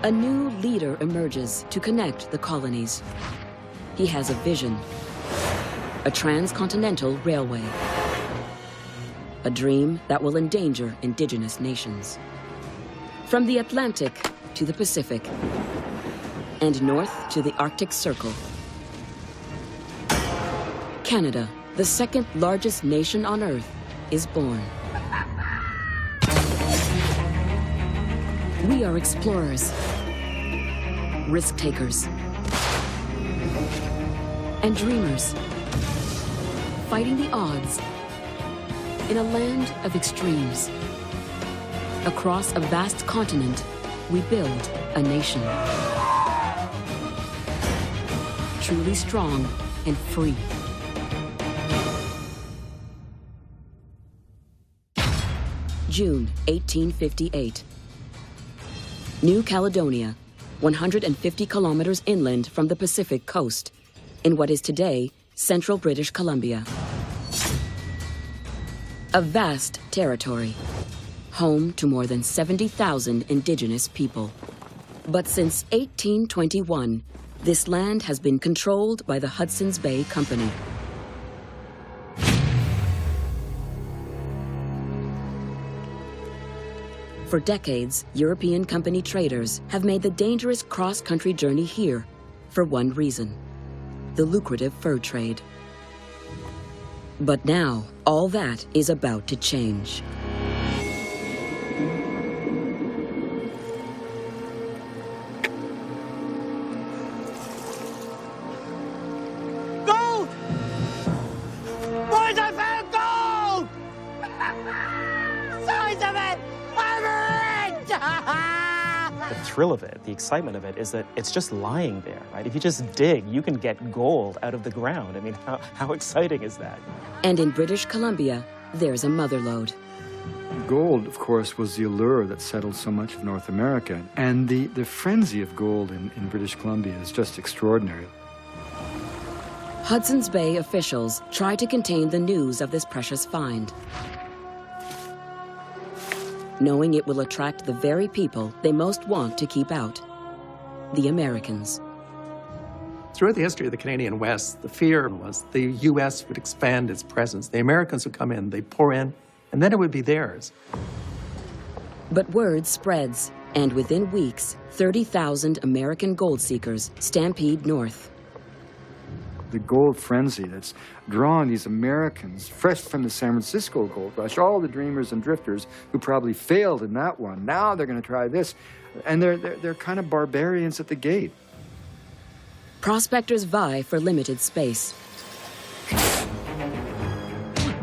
A new leader emerges to connect the colonies. He has a vision, a transcontinental railway, a dream that will endanger indigenous nations. From the Atlantic to the Pacific, and north to the Arctic Circle, Canada, the second largest nation on Earth, is born. We are explorers, risk-takers, and dreamers, fighting the odds in a land of extremes. Across a vast continent, we build a nation. Truly strong and free. June 1858. New Caledonia, 150 kilometers inland from the Pacific coast, in what is today central British Columbia. A vast territory, home to more than 70,000 indigenous people. But since 1821, this land has been controlled by the Hudson's Bay Company. For decades, European company traders have made the dangerous cross-country journey here for one reason: the lucrative fur trade. But now, all that is about to change. Gold! Boys, I found gold! Signs of it! I'm rich! The thrill of it, the excitement of it, is that it's just lying there, right? If you just dig, you can get gold out of the ground. I mean, how exciting is that? And in British Columbia, there's a motherlode. Gold, of course, was the allure that settled so much of North America. And the frenzy of gold in British Columbia is just extraordinary. Hudson's Bay officials try to contain the news of this precious find, knowing it will attract the very people they most want to keep out: the Americans. Throughout the history of the Canadian West, the fear was the U.S. would expand its presence. The Americans would come in, they'd pour in, and then it would be theirs. But word spreads, and within weeks, 30,000 American gold seekers stampede north. The gold frenzy that's drawing these Americans fresh from the San Francisco gold rush, all the dreamers and drifters who probably failed in that one. Now they're going to try this. And they're kind of barbarians at the gate. Prospectors vie for limited space,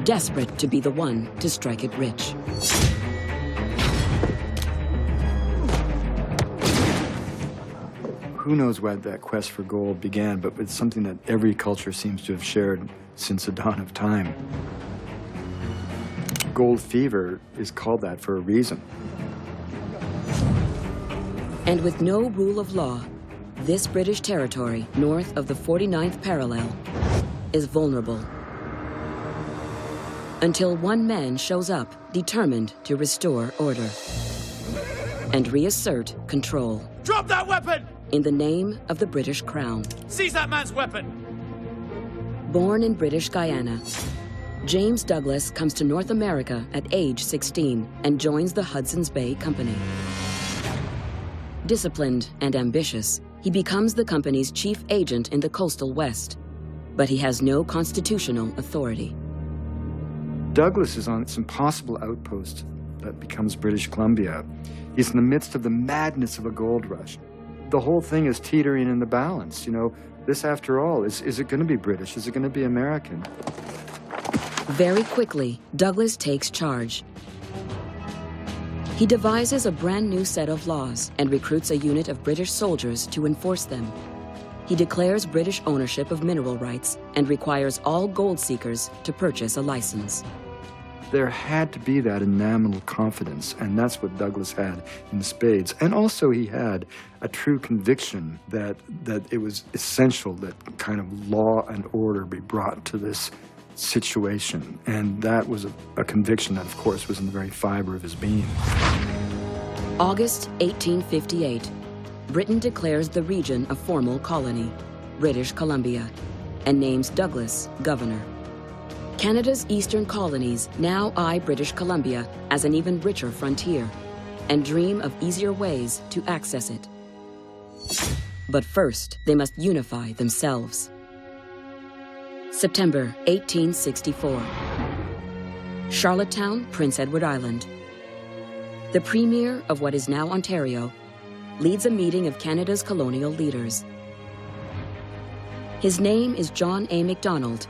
desperate to be the one to strike it rich. Who knows why that quest for gold began, but it's something that every culture seems to have shared since the dawn of time. Gold fever is called that for a reason. And with no rule of law, this British territory, north of the 49th parallel, is vulnerable. Until one man shows up, determined to restore order and reassert control. Drop that weapon! In the name of the British Crown. Seize that man's weapon! Born in British Guyana, James Douglas comes to North America at age 16 and joins the Hudson's Bay Company. Disciplined and ambitious, he becomes the company's chief agent in the coastal West, but he has no constitutional authority. Douglas is on this impossible outpost that becomes British Columbia. He's in the midst of the madness of a gold rush. The whole thing is teetering in the balance. You know, this, after all, is it going to be British? Is it going to be American? Very quickly, Douglas takes charge. He devises a brand new set of laws and recruits a unit of British soldiers to enforce them. He declares British ownership of mineral rights and requires all gold seekers to purchase a license. There had to be that enamel confidence, and that's what Douglas had in spades. And also he had a true conviction that it was essential that kind of law and order be brought to this situation. And that was a conviction that, of course, was in the very fiber of his being. August 1858. Britain declares the region a formal colony, British Columbia, and names Douglas governor. Canada's eastern colonies now eye British Columbia as an even richer frontier and dream of easier ways to access it. But first, they must unify themselves. September 1864. Charlottetown, Prince Edward Island. The Premier of what is now Ontario leads a meeting of Canada's colonial leaders. His name is John A. Macdonald,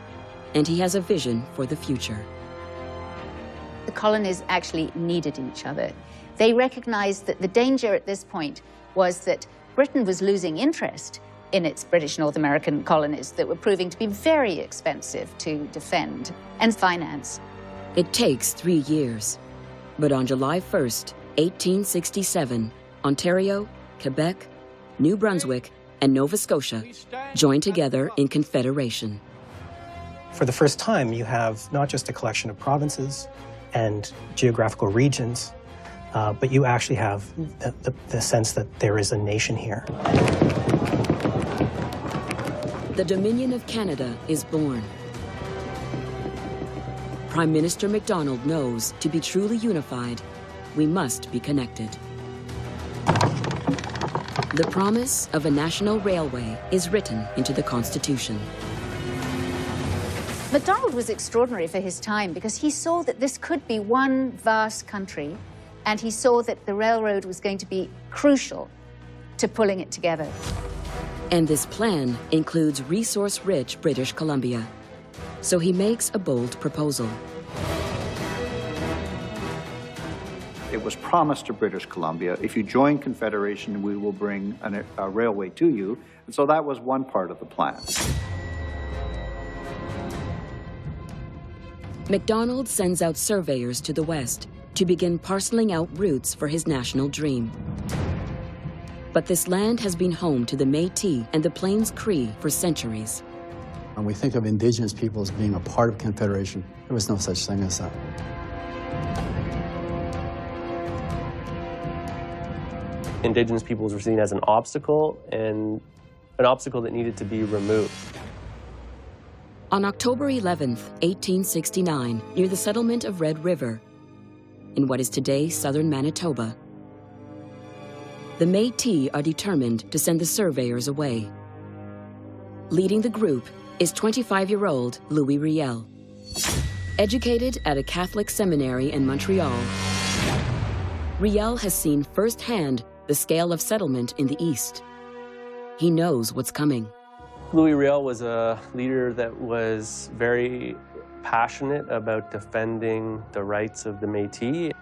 and he has a vision for the future. The colonies actually needed each other. They recognized that the danger at this point was that Britain was losing interest in its British North American colonies that were proving to be very expensive to defend and finance. It takes 3 years, but on July 1st, 1867, Ontario, Quebec, New Brunswick, and Nova Scotia joined together in confederation. For the first time, you have not just a collection of provinces and geographical regions, but you actually have the sense that there is a nation here. The Dominion of Canada is born. Prime Minister Macdonald knows to be truly unified, we must be connected. The promise of a national railway is written into the Constitution. Macdonald was extraordinary for his time because he saw that this could be one vast country, and he saw that the railroad was going to be crucial to pulling it together. And this plan includes resource-rich British Columbia. So he makes a bold proposal. It was promised to British Columbia, if you join Confederation, we will bring a railway to you. And so that was one part of the plan. Macdonald sends out surveyors to the west to begin parceling out routes for his national dream. But this land has been home to the Métis and the Plains Cree for centuries. When we think of Indigenous people as being a part of Confederation, there was no such thing as that. Indigenous peoples were seen as an obstacle, and an obstacle that needed to be removed. On October 11th, 1869, near the settlement of Red River, in what is today southern Manitoba, the Métis are determined to send the surveyors away. Leading the group is 25-year-old Louis Riel. Educated at a Catholic seminary in Montreal, Riel has seen firsthand the scale of settlement in the East. He knows what's coming. Louis Riel was a leader that was very passionate about defending the rights of the Métis.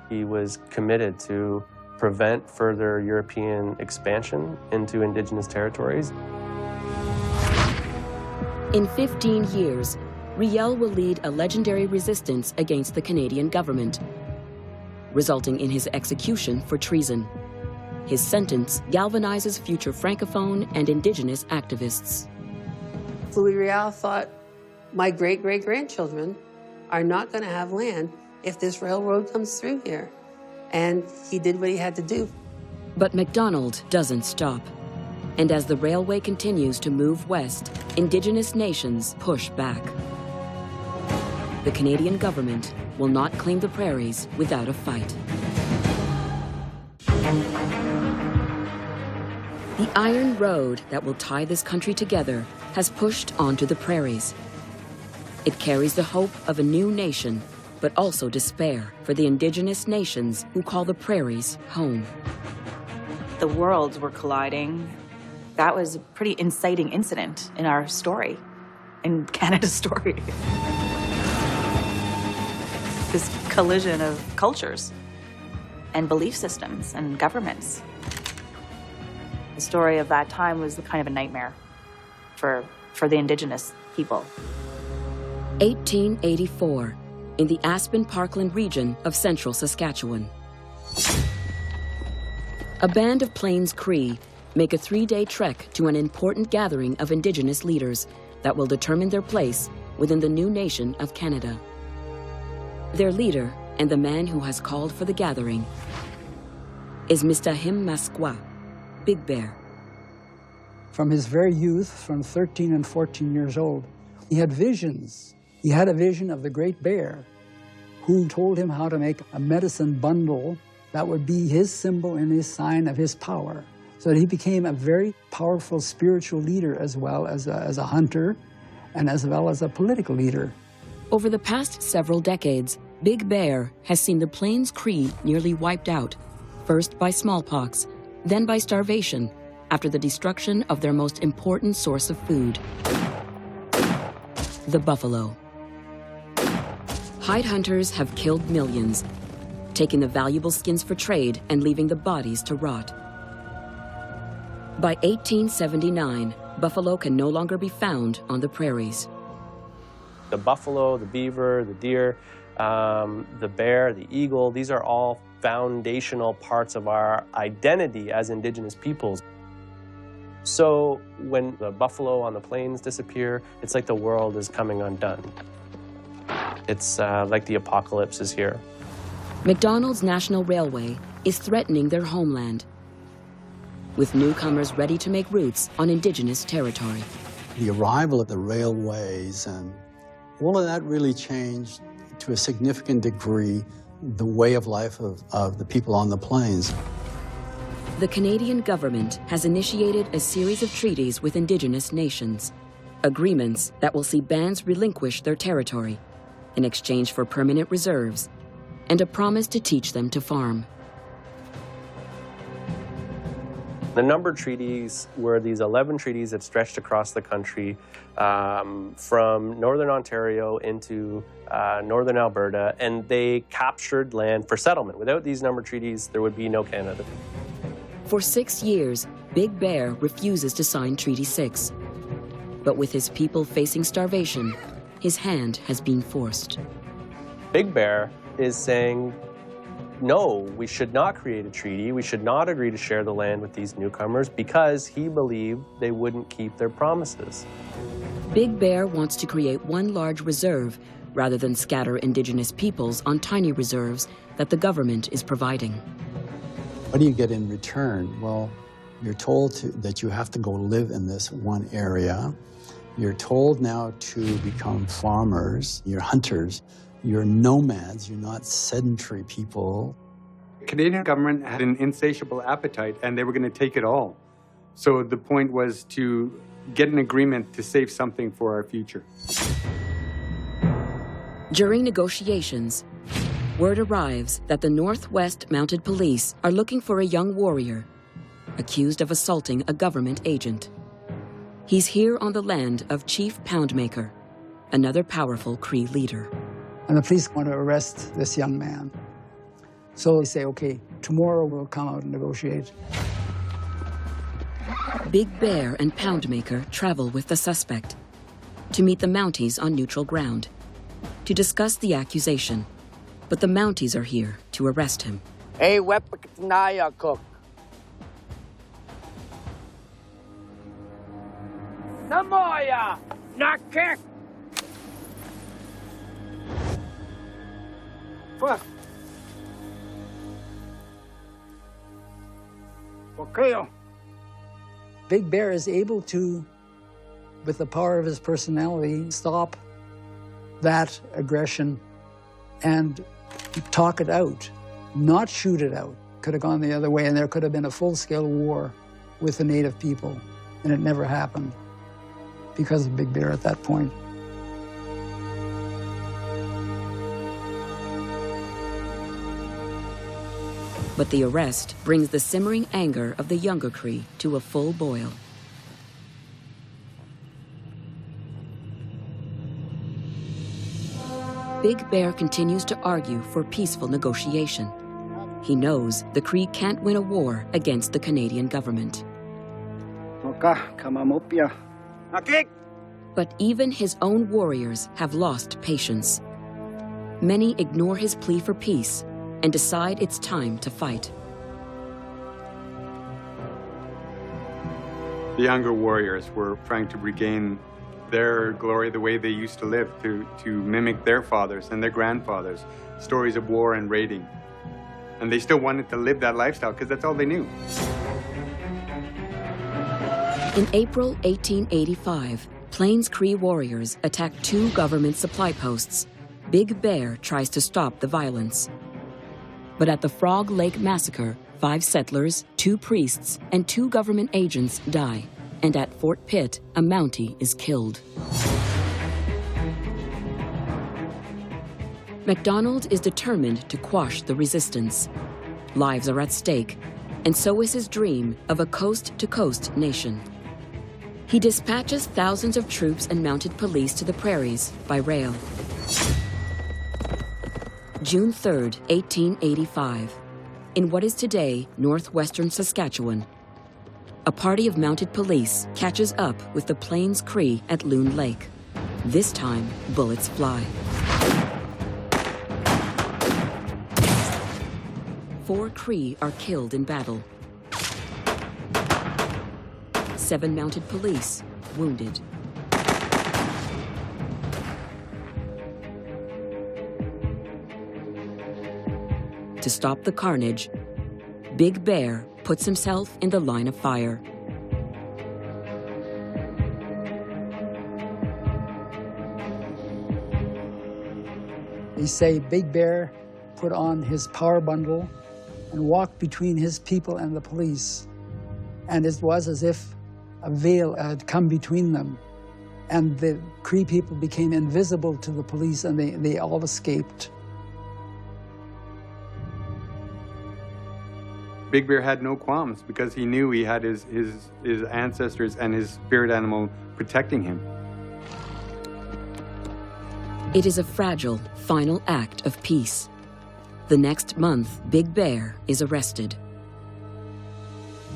He was committed to prevent further European expansion into Indigenous territories. In 15 years, Riel will lead a legendary resistance against the Canadian government, resulting in his execution for treason. His sentence galvanizes future Francophone and Indigenous activists. Louis Riel thought, my great-great-grandchildren are not going to have land if this railroad comes through here. And he did what he had to do. But Macdonald doesn't stop. And as the railway continues to move west, Indigenous nations push back. The Canadian government will not claim the prairies without a fight. The iron road that will tie this country together has pushed onto the prairies. It carries the hope of a new nation, but also despair for the Indigenous nations who call the prairies home. The worlds were colliding. That was a pretty inciting incident in our story, in Canada's story. This collision of cultures and belief systems and governments. The story of that time was kind of a nightmare for the Indigenous people. 1884, in the Aspen-Parkland region of central Saskatchewan. A band of Plains Cree make a 3-day trek to an important gathering of Indigenous leaders that will determine their place within the new nation of Canada. Their leader, and the man who has called for the gathering, is Mistahim Masqua, Big Bear. From his very youth, from 13 and 14 years old, he had visions. He had a vision of the Great Bear, who told him how to make a medicine bundle that would be his symbol and his sign of his power. So that he became a very powerful spiritual leader as well as a hunter and as well as a political leader. Over the past several decades, Big Bear has seen the Plains Cree nearly wiped out, first by smallpox, then by starvation, after the destruction of their most important source of food, the buffalo. Hide hunters have killed millions, taking the valuable skins for trade and leaving the bodies to rot. By 1879, buffalo can no longer be found on the prairies. The buffalo, the beaver, the deer, the bear, the eagle, these are all foundational parts of our identity as Indigenous peoples. So when the buffalo on the plains disappear, it's like the world is coming undone. It's like the apocalypse is here. McDonald's National Railway is threatening their homeland, with newcomers ready to make roots on Indigenous territory. The arrival of the railways and all of that really changed to a significant degree the way of life of the people on the plains. The Canadian government has initiated a series of treaties with Indigenous nations, agreements that will see bands relinquish their territory in exchange for permanent reserves and a promise to teach them to farm. The numbered treaties were these 11 treaties that stretched across the country from northern Ontario into northern Alberta, and they captured land for settlement. Without these numbered treaties, there would be no Canada. For 6 years, Big Bear refuses to sign Treaty 6. But with his people facing starvation, his hand has been forced. Big Bear is saying, no, we should not create a treaty. We should not agree to share the land with these newcomers because he believed they wouldn't keep their promises. Big Bear wants to create one large reserve rather than scatter Indigenous peoples on tiny reserves that the government is providing. What do you get in return? Well, you're told that you have to go live in this one area. You're told now to become farmers. You're hunters. You're nomads. You're not sedentary people. The Canadian government had an insatiable appetite, and they were going to take it all. So the point was to get an agreement to save something for our future. During negotiations, word arrives that the Northwest Mounted Police are looking for a young warrior accused of assaulting a government agent. He's here on the land of Chief Poundmaker, another powerful Cree leader. And the police want to arrest this young man. So they say, okay, tomorrow we'll come out and negotiate. Big Bear and Poundmaker travel with the suspect to meet the Mounties on neutral ground, to discuss the accusation. But the Mounties are here to arrest him. Hey, Wepaknaya cook. Namoya! Not kick! Fuck. Okay. Big Bear is able to, with the power of his personality, stop that aggression and talk it out, not shoot it out. Could have gone the other way, and there could have been a full-scale war with the native people, and it never happened because of Big Bear at that point. But the arrest brings the simmering anger of the younger Cree to a full boil. Big Bear continues to argue for peaceful negotiation. He knows the Cree can't win a war against the Canadian government. But even his own warriors have lost patience. Many ignore his plea for peace and decide it's time to fight. The younger warriors were trying to regain their glory the way they used to live, to mimic their fathers and their grandfathers, stories of war and raiding. And they still wanted to live that lifestyle because that's all they knew. In April 1885, Plains Cree warriors attacked 2 government supply posts. Big Bear tries to stop the violence. But at the Frog Lake Massacre, 5 settlers, 2 priests, and 2 government agents die. And at Fort Pitt, a Mountie is killed. MacDonald is determined to quash the resistance. Lives are at stake, and so is his dream of a coast-to-coast nation. He dispatches thousands of troops and mounted police to the prairies by rail. June 3rd, 1885, in what is today northwestern Saskatchewan, a party of mounted police catches up with the Plains Cree at Loon Lake. This time, bullets fly. 4 Cree are killed in battle. 7 mounted police wounded. To stop the carnage, Big Bear puts himself in the line of fire. They say Big Bear put on his power bundle and walked between his people and the police. And it was as if a veil had come between them. And the Cree people became invisible to the police, and they all escaped. Big Bear had no qualms because he knew he had his ancestors and his spirit animal protecting him. It is a fragile, final act of peace. The next month, Big Bear is arrested.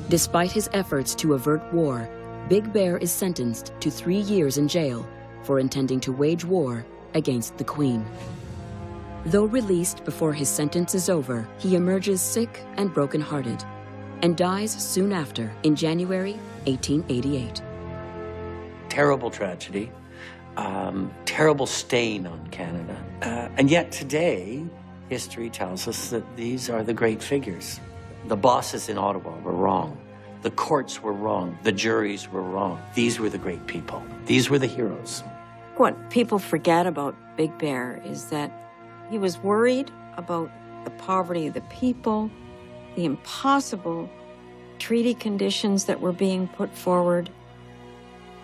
Despite his efforts to avert war, Big Bear is sentenced to 3 years in jail for intending to wage war against the Queen. Though released before his sentence is over, he emerges sick and brokenhearted and dies soon after in January 1888. Terrible tragedy, terrible stain on Canada. And yet today, history tells us that these are the great figures. The bosses in Ottawa were wrong. The courts were wrong. The juries were wrong. These were the great people. These were the heroes. What people forget about Big Bear is that he was worried about the poverty of the people, the impossible treaty conditions that were being put forward.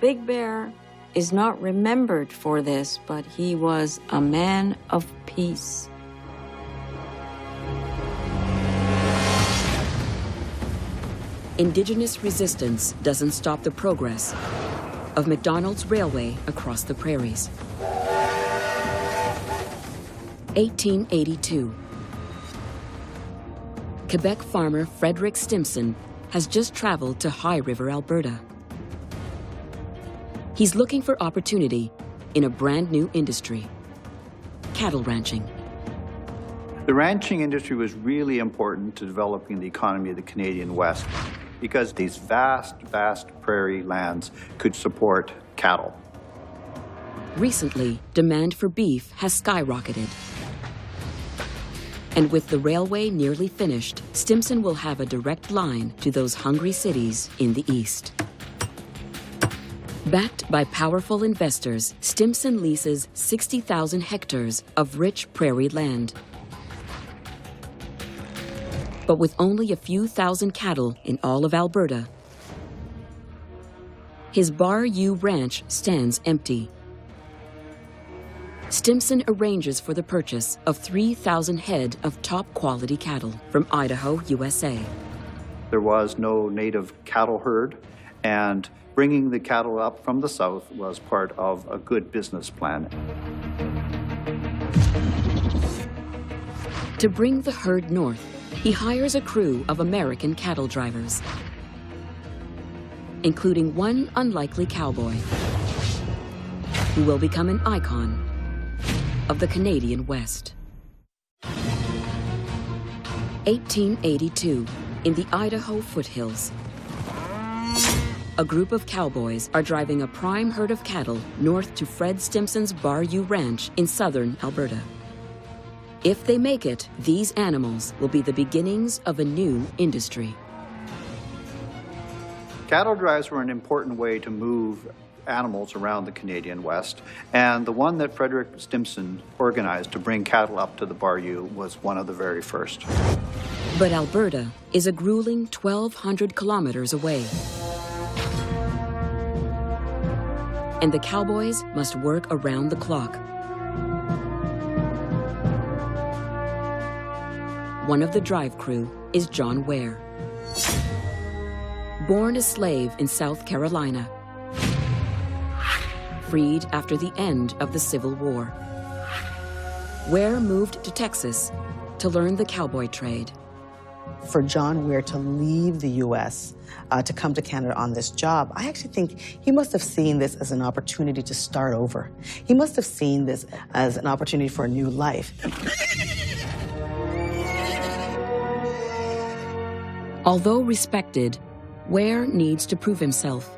Big Bear is not remembered for this, but he was a man of peace. Indigenous resistance doesn't stop the progress of MacDonald's railway across the prairies. 1882. Quebec farmer Frederick Stimson has just traveled to High River, Alberta. He's looking for opportunity in a brand new industry, cattle ranching. The ranching industry was really important to developing the economy of the Canadian West because these vast, vast prairie lands could support cattle. Recently, demand for beef has skyrocketed. And with the railway nearly finished, Stimson will have a direct line to those hungry cities in the east. Backed by powerful investors, Stimson leases 60,000 hectares of rich prairie land. But with only a few thousand cattle in all of Alberta, his Bar U ranch stands empty. Stimson arranges for the purchase of 3,000 head of top-quality cattle from Idaho, USA. There was no native cattle herd, and bringing the cattle up from the south was part of a good business plan. To bring the herd north, he hires a crew of American cattle drivers, including one unlikely cowboy who will become an icon of the Canadian West. 1882, in the Idaho foothills. A group of cowboys are driving a prime herd of cattle north to Fred Stimson's Bar U ranch in southern Alberta. If they make it, these animals will be the beginnings of a new industry. Cattle drives were an important way to move animals around the Canadian West, and the one that Frederick Stimson organized to bring cattle up to the Bayou was one of the very first. But Alberta is a grueling 1,200 kilometers away. And the cowboys must work around the clock. One of the drive crew is John Ware. Born a slave in South Carolina, freed after the end of the Civil War, Ware moved to Texas to learn the cowboy trade. For John Ware to leave the U.S. To come to Canada on this job, I actually think he must have seen this as an opportunity to start over. He must have seen this as an opportunity for a new life. Although respected, Ware needs to prove himself.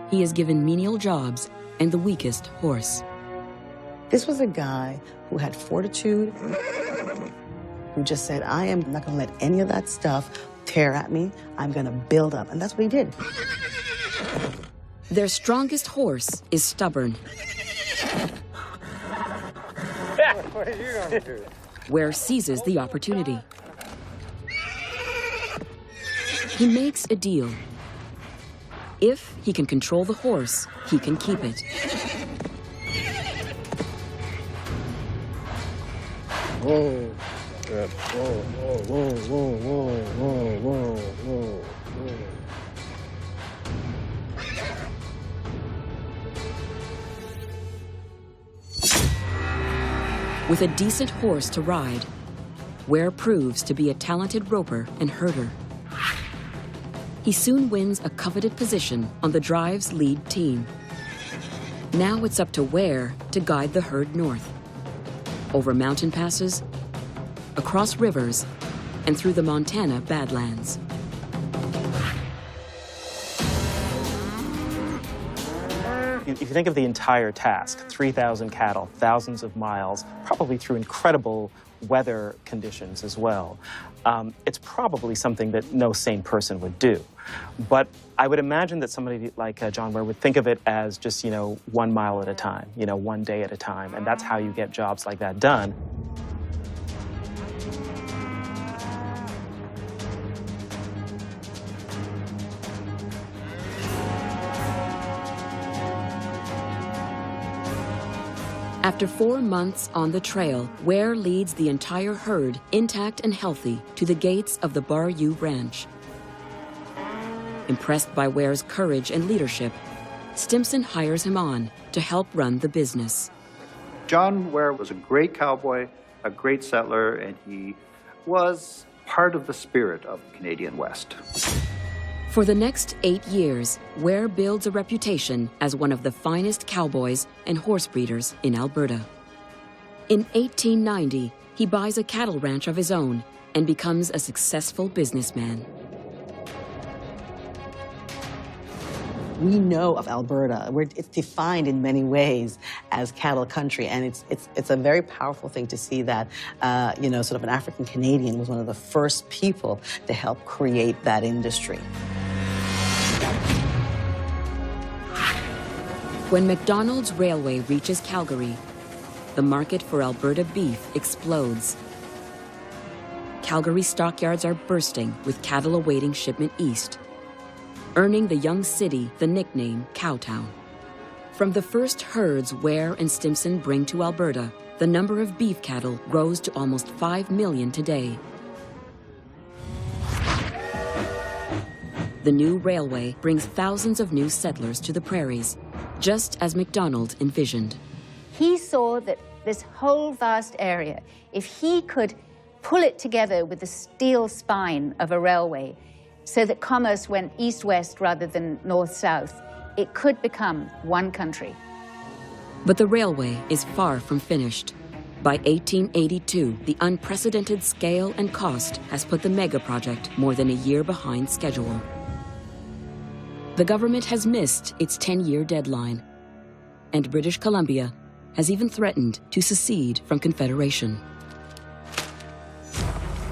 He is given menial jobs and the weakest horse. This was a guy who had fortitude, who just said, I am not going to let any of that stuff tear at me. I'm going to build up. And that's what he did. Their strongest horse is stubborn. What are you going to do? Ware seizes the opportunity. He makes a deal. If he can control the horse, he can keep it. Whoa. Good. Whoa, whoa, whoa, whoa, whoa, whoa, whoa, whoa. With a decent horse to ride, Ware proves to be a talented roper and herder. He soon wins a coveted position on the drive's lead team. Now it's up to Ware to guide the herd north, over mountain passes, across rivers, and through the Montana Badlands. If you think of the entire task, 3,000 cattle, thousands of miles, probably through incredible weather conditions as well, it's probably something that no sane person would do. But I would imagine that somebody like John Ware would think of it as just, 1 mile at a time, 1 day at a time, and that's how you get jobs like that done. After 4 months on the trail, Ware leads the entire herd, intact and healthy, to the gates of the Bayou Ranch. Impressed by Ware's courage and leadership, Stimson hires him on to help run the business. John Ware was a great cowboy, a great settler, and he was part of the spirit of the Canadian West. For the next 8 years, Ware builds a reputation as one of the finest cowboys and horse breeders in Alberta. In 1890, he buys a cattle ranch of his own and becomes a successful businessman. We know of Alberta, it's defined in many ways as cattle country, and it's a very powerful thing to see that, sort of an African Canadian was one of the first people to help create that industry. When McDonald's Railway reaches Calgary, the market for Alberta beef explodes. Calgary stockyards are bursting with cattle awaiting shipment east, earning the young city the nickname Cowtown. From the first herds Ware and Stimson bring to Alberta, the number of beef cattle grows to almost 5 million today. The new railway brings thousands of new settlers to the prairies, just as MacDonald envisioned. He saw that this whole vast area, if he could pull it together with the steel spine of a railway so that commerce went east-west rather than north-south, it could become one country. But the railway is far from finished. By 1882, the unprecedented scale and cost has put the mega project more than a year behind schedule. The government has missed its 10-year deadline, and British Columbia has even threatened to secede from Confederation.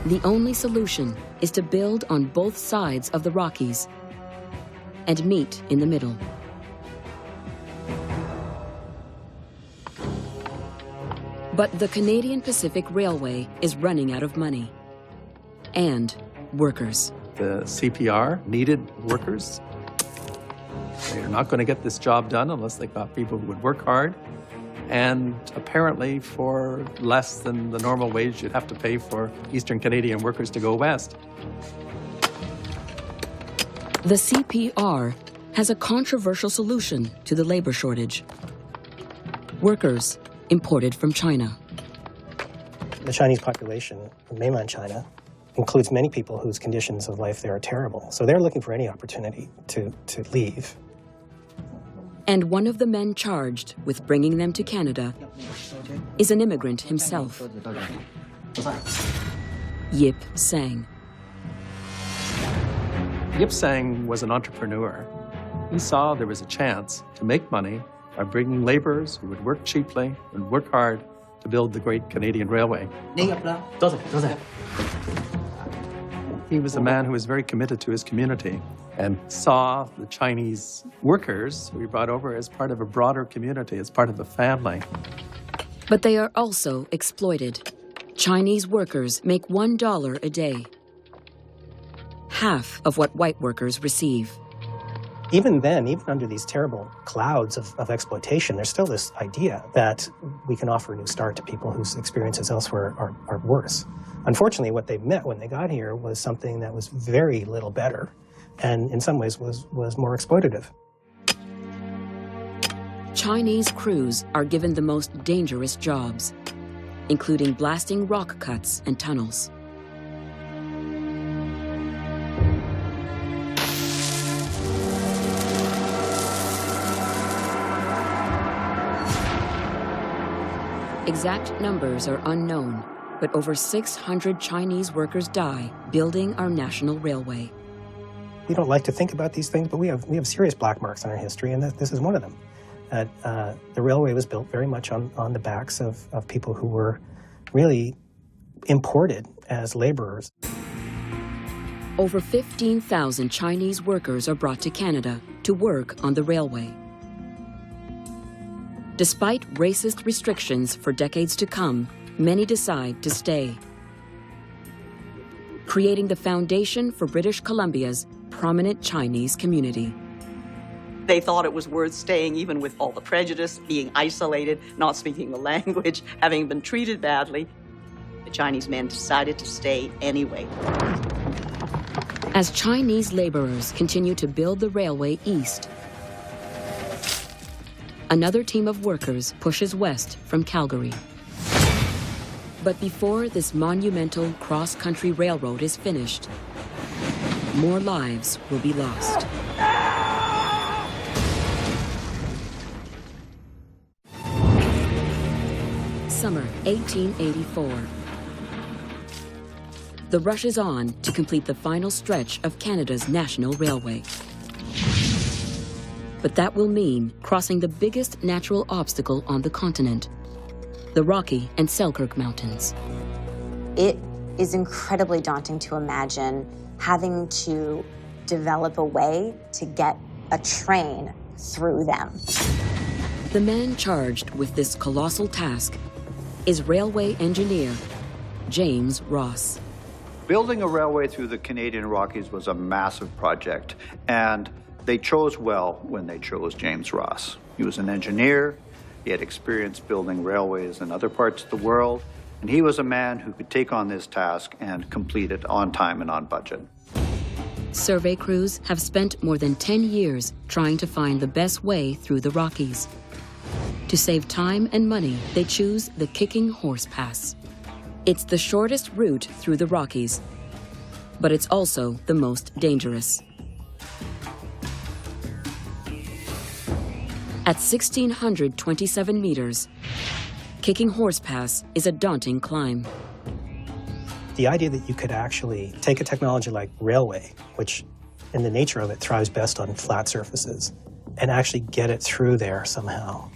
The only solution is to build on both sides of the Rockies, and meet in the middle. But the Canadian Pacific Railway is running out of money and workers. The CPR needed workers. They're not going to get this job done unless they've got people who would work hard. And apparently for less than the normal wage you'd have to pay for Eastern Canadian workers to go west. The CPR has a controversial solution to the labor shortage. Workers imported from China. The Chinese population in mainland China includes many people whose conditions of life there are terrible. So they're looking for any opportunity to leave. And one of the men charged with bringing them to Canada is an immigrant himself, Yip Sang. Yip Sang was an entrepreneur. He saw there was a chance to make money by bringing laborers who would work cheaply and work hard to build the great Canadian Railway. He was a man who was very committed to his community and saw the Chinese workers who he brought over as part of a broader community, as part of a family. But they are also exploited. Chinese workers make $1 a day, half of what white workers receive. Even then, even under these terrible clouds of exploitation, there's still this idea that we can offer a new start to people whose experiences elsewhere are worse. Unfortunately, what they met when they got here was something that was very little better, and in some ways was more exploitative. Chinese crews are given the most dangerous jobs, including blasting rock cuts and tunnels. Exact numbers are unknown, but over 600 Chinese workers die building our national railway. We don't like to think about these things, but we have serious black marks in our history, and this is one of them. The railway was built very much on the backs of people who were really imported as laborers. Over 15,000 Chinese workers are brought to Canada to work on the railway. Despite racist restrictions for decades to come, many decide to stay, creating the foundation for British Columbia's prominent Chinese community. They thought it was worth staying even with all the prejudice, being isolated, not speaking the language, having been treated badly. The Chinese men decided to stay anyway. As Chinese laborers continue to build the railway east, another team of workers pushes west from Calgary. But before this monumental cross-country railroad is finished, more lives will be lost. Summer 1884. The rush is on to complete the final stretch of Canada's National Railway. But that will mean crossing the biggest natural obstacle on the continent, the Rocky and Selkirk Mountains. It is incredibly daunting to imagine having to develop a way to get a train through them. The man charged with this colossal task is railway engineer James Ross. Building a railway through the Canadian Rockies was a massive project, and they chose well when they chose James Ross. He was an engineer, he had experience building railways in other parts of the world, and he was a man who could take on this task and complete it on time and on budget. Survey crews have spent more than 10 years trying to find the best way through the Rockies. To save time and money, they choose the Kicking Horse Pass. It's the shortest route through the Rockies, but it's also the most dangerous. At 1,627 meters, Kicking Horse Pass is a daunting climb. The idea that you could actually take a technology like railway, which in the nature of it thrives best on flat surfaces, and actually get it through there somehow.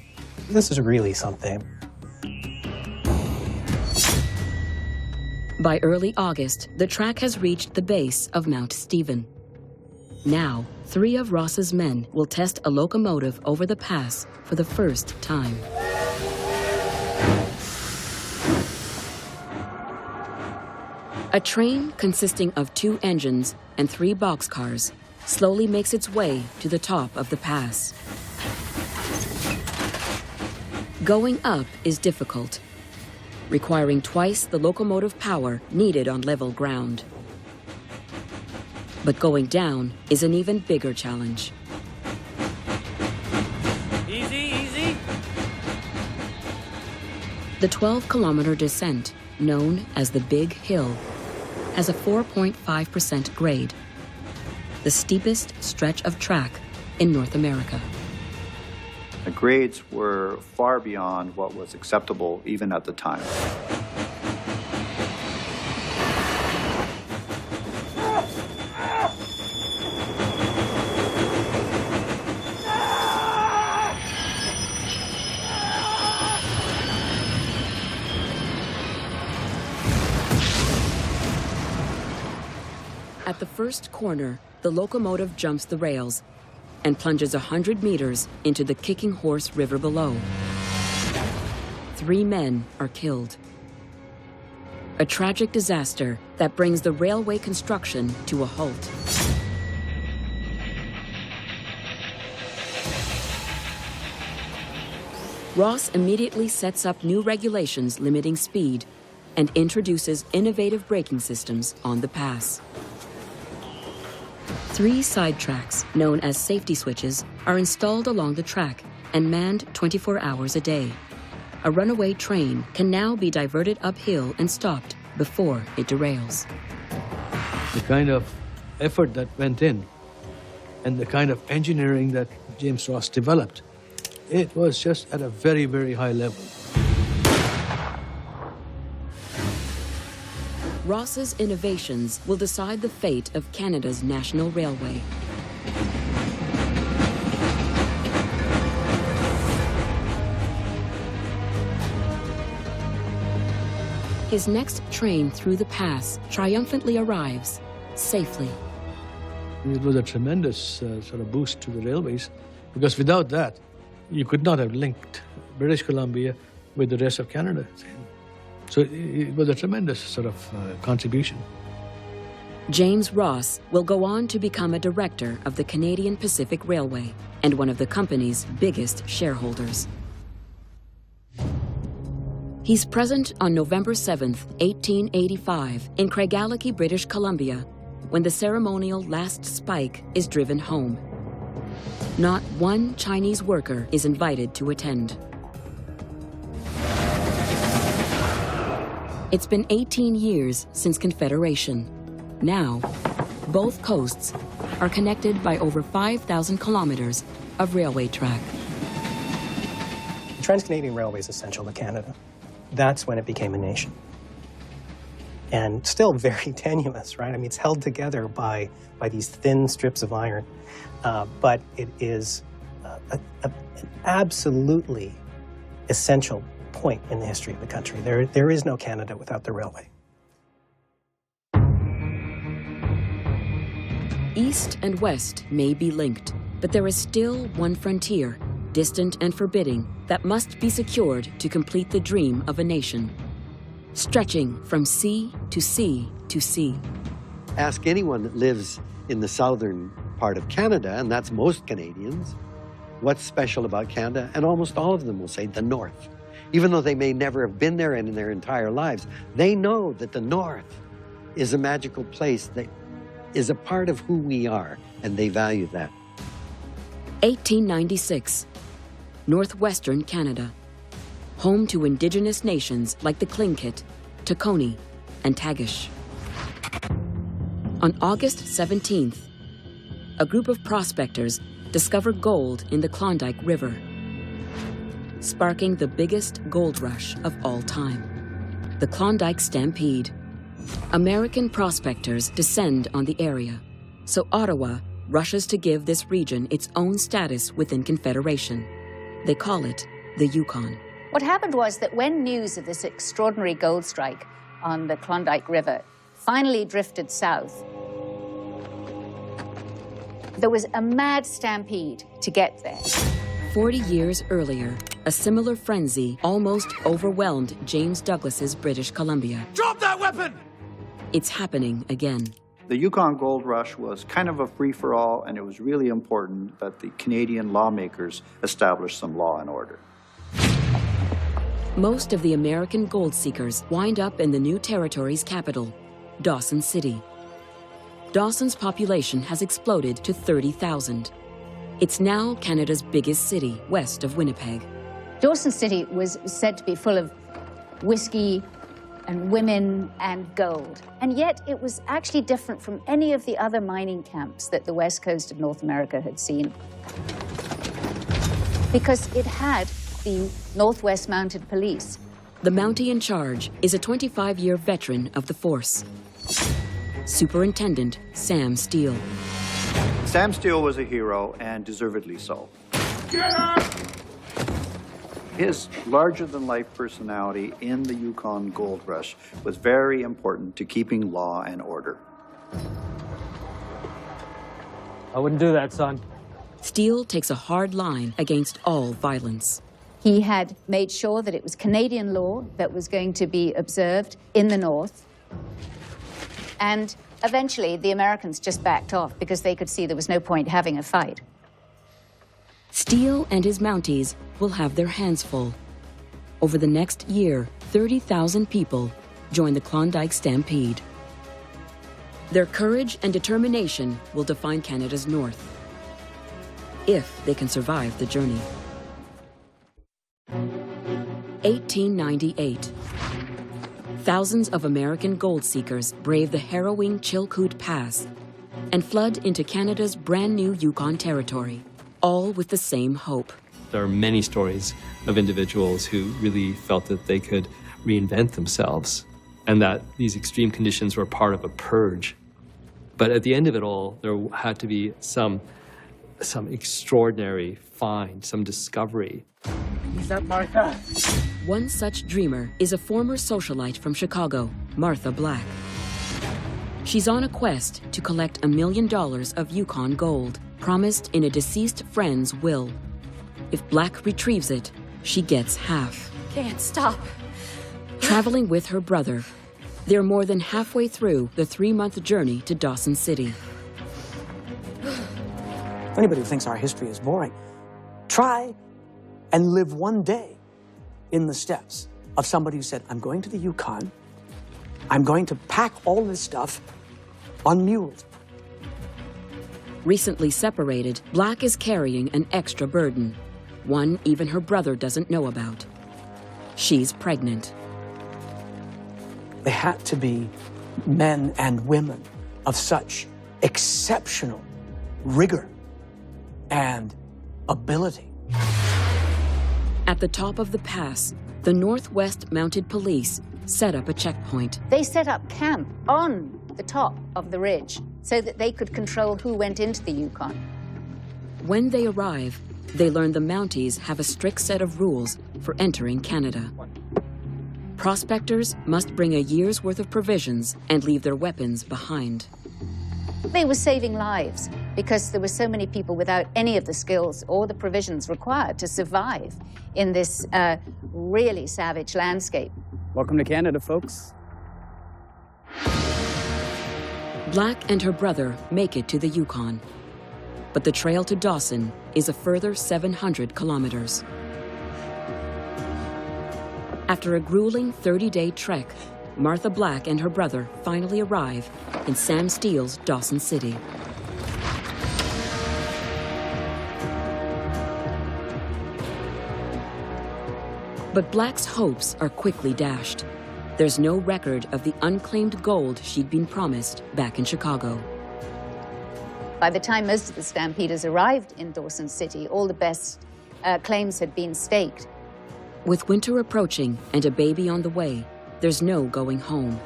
This is really something. By early August, the track has reached the base of Mount Stephen. Now, 3 of Ross's men will test a locomotive over the pass for the first time. A train consisting of 2 engines and 3 boxcars slowly makes its way to the top of the pass. Going up is difficult, requiring twice the locomotive power needed on level ground. But going down is an even bigger challenge. Easy, easy. The 12-kilometer descent, known as the Big Hill, has a 4.5% grade, the steepest stretch of track in North America. The grades were far beyond what was acceptable even at the time. At the first corner, the locomotive jumps the rails and plunges 100 meters into the Kicking Horse River below. 3 men are killed. A tragic disaster that brings the railway construction to a halt. Ross immediately sets up new regulations limiting speed and introduces innovative braking systems on the pass. 3 side tracks, known as safety switches, are installed along the track and manned 24 hours a day. A runaway train can now be diverted uphill and stopped before it derails. The kind of effort that went in and the kind of engineering that James Ross developed, it was just at a very, very high level. Ross's innovations will decide the fate of Canada's national railway. His next train through the pass triumphantly arrives, safely. It was a tremendous sort of boost to the railways, because without that, you could not have linked British Columbia with the rest of Canada. So it was a tremendous sort of contribution. James Ross will go on to become a director of the Canadian Pacific Railway and one of the company's biggest shareholders. He's present on November 7th, 1885, in Craigellachie, British Columbia, when the ceremonial last spike is driven home. Not one Chinese worker is invited to attend. It's been 18 years since Confederation. Now, both coasts are connected by over 5,000 kilometers of railway track. The Trans-Canadian Railway is essential to Canada. That's when it became a nation. And still very tenuous, right? I mean, it's held together by these thin strips of iron. But it is an absolutely essential point in the history of the country. There is no Canada without the railway. East and west may be linked, but there is still one frontier, distant and forbidding, that must be secured to complete the dream of a nation, stretching from sea to sea to sea. Ask anyone that lives in the southern part of Canada, and that's most Canadians, what's special about Canada, and almost all of them will say the North. Even though they may never have been there in their entire lives, they know that the North is a magical place that is a part of who we are, and they value that. 1896, northwestern Canada, home to indigenous nations like the Tlingit, Tacony, and Tagish. On August 17th, a group of prospectors discovered gold in the Klondike River, sparking the biggest gold rush of all time, the Klondike Stampede. American prospectors descend on the area, so Ottawa rushes to give this region its own status within Confederation. They call it the Yukon. What happened was that when news of this extraordinary gold strike on the Klondike River finally drifted south, There was a mad stampede to get there. 40 years earlier, a similar frenzy almost overwhelmed James Douglas's British Columbia. Drop that weapon! It's happening again. The Yukon Gold Rush was kind of a free-for-all, and it was really important that the Canadian lawmakers establish some law and order. Most of the American gold seekers wind up in the new territory's capital, Dawson City. Dawson's population has exploded to 30,000. It's now Canada's biggest city, west of Winnipeg. Dawson City was said to be full of whiskey and women and gold. And yet it was actually different from any of the other mining camps that the west coast of North America had seen. Because it had the Northwest Mounted Police. The Mountie in charge is a 25-year veteran of the force, Superintendent Sam Steele. Sam Steele was a hero, and deservedly so. His larger-than-life personality in the Yukon Gold Rush was very important to keeping law and order. I wouldn't do that, son. Steele takes a hard line against all violence. He had made sure that it was Canadian law that was going to be observed in the North. And eventually, the Americans just backed off because they could see there was no point having a fight. Steele and his Mounties will have their hands full. Over the next year, 30,000 people join the Klondike Stampede. Their courage and determination will define Canada's North, if they can survive the journey. 1898. Thousands of American gold seekers brave the harrowing Chilkoot Pass and flood into Canada's brand new Yukon Territory, all with the same hope. There are many stories of individuals who really felt that they could reinvent themselves and that these extreme conditions were part of a purge. But at the end of it all, there had to be some extraordinary find, some discovery. Is that Martha? One such dreamer is a former socialite from Chicago, Martha Black. She's on a quest to collect $1 million of Yukon gold, promised in a deceased friend's will. If Black retrieves it, she gets half. Can't stop. Traveling with her brother, they're more than halfway through the 3-month journey to Dawson City. Anybody who thinks our history is boring, try and live one day in the steps of somebody who said, I'm going to the Yukon, I'm going to pack all this stuff on mules. Recently separated, Black is carrying an extra burden, one even her brother doesn't know about. She's pregnant. They had to be men and women of such exceptional rigor and ability. At the top of the pass, the Northwest Mounted Police set up a checkpoint. They set up camp on the top of the ridge so that they could control who went into the Yukon. When they arrive, they learn the Mounties have a strict set of rules for entering Canada. Prospectors must bring a year's worth of provisions and leave their weapons behind. They were saving lives because there were so many people without any of the skills or the provisions required to survive in this really savage landscape. Welcome to Canada, folks. Black and her brother make it to the Yukon, but the trail to Dawson is a further 700 kilometers. After a grueling 30-day trek, Martha Black and her brother finally arrive in Sam Steele's Dawson City. But Black's hopes are quickly dashed. There's no record of the unclaimed gold she'd been promised back in Chicago. By the time most of the stampeders arrived in Dawson City, all the best claims had been staked. With winter approaching and a baby on the way, there's no going home.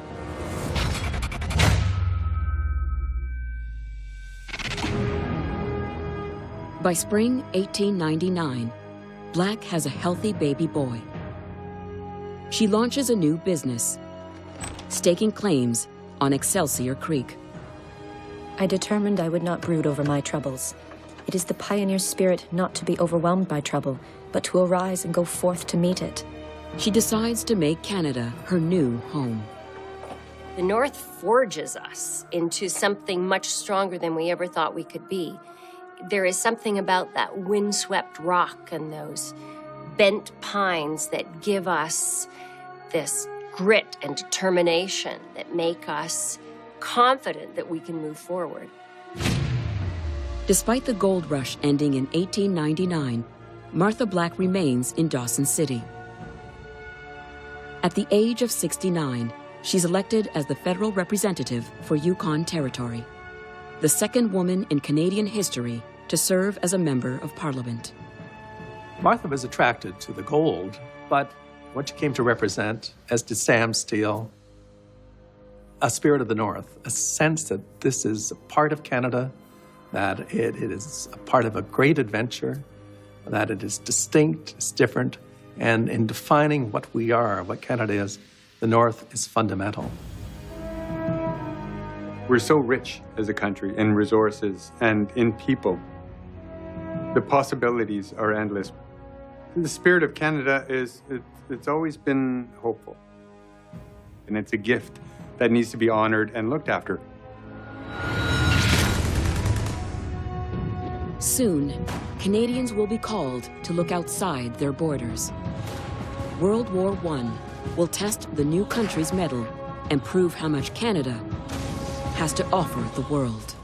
By spring 1899, Black has a healthy baby boy. She launches a new business, staking claims on Excelsior Creek. I determined I would not brood over my troubles. It is the pioneer spirit not to be overwhelmed by trouble, but to arise and go forth to meet it. She decides to make Canada her new home. The North forges us into something much stronger than we ever thought we could be. There is something about that windswept rock and those bent pines that give us this grit and determination that make us confident that we can move forward. Despite the gold rush ending in 1899, Martha Black remains in Dawson City. At the age of 69, she's elected as the federal representative for Yukon Territory, the second woman in Canadian history to serve as a member of Parliament. Martha was attracted to the gold, but what she came to represent, as did Sam Steele, a spirit of the North, a sense that this is a part of Canada, that it is a part of a great adventure, that it is distinct, it's different, and in defining what we are, what Canada is, the North is fundamental. We're so rich as a country in resources and in people. The possibilities are endless. The spirit of Canada it's always been hopeful. And it's a gift that needs to be honored and looked after. Soon, Canadians will be called to look outside their borders. World War I will test the new country's mettle and prove how much Canada has to offer the world.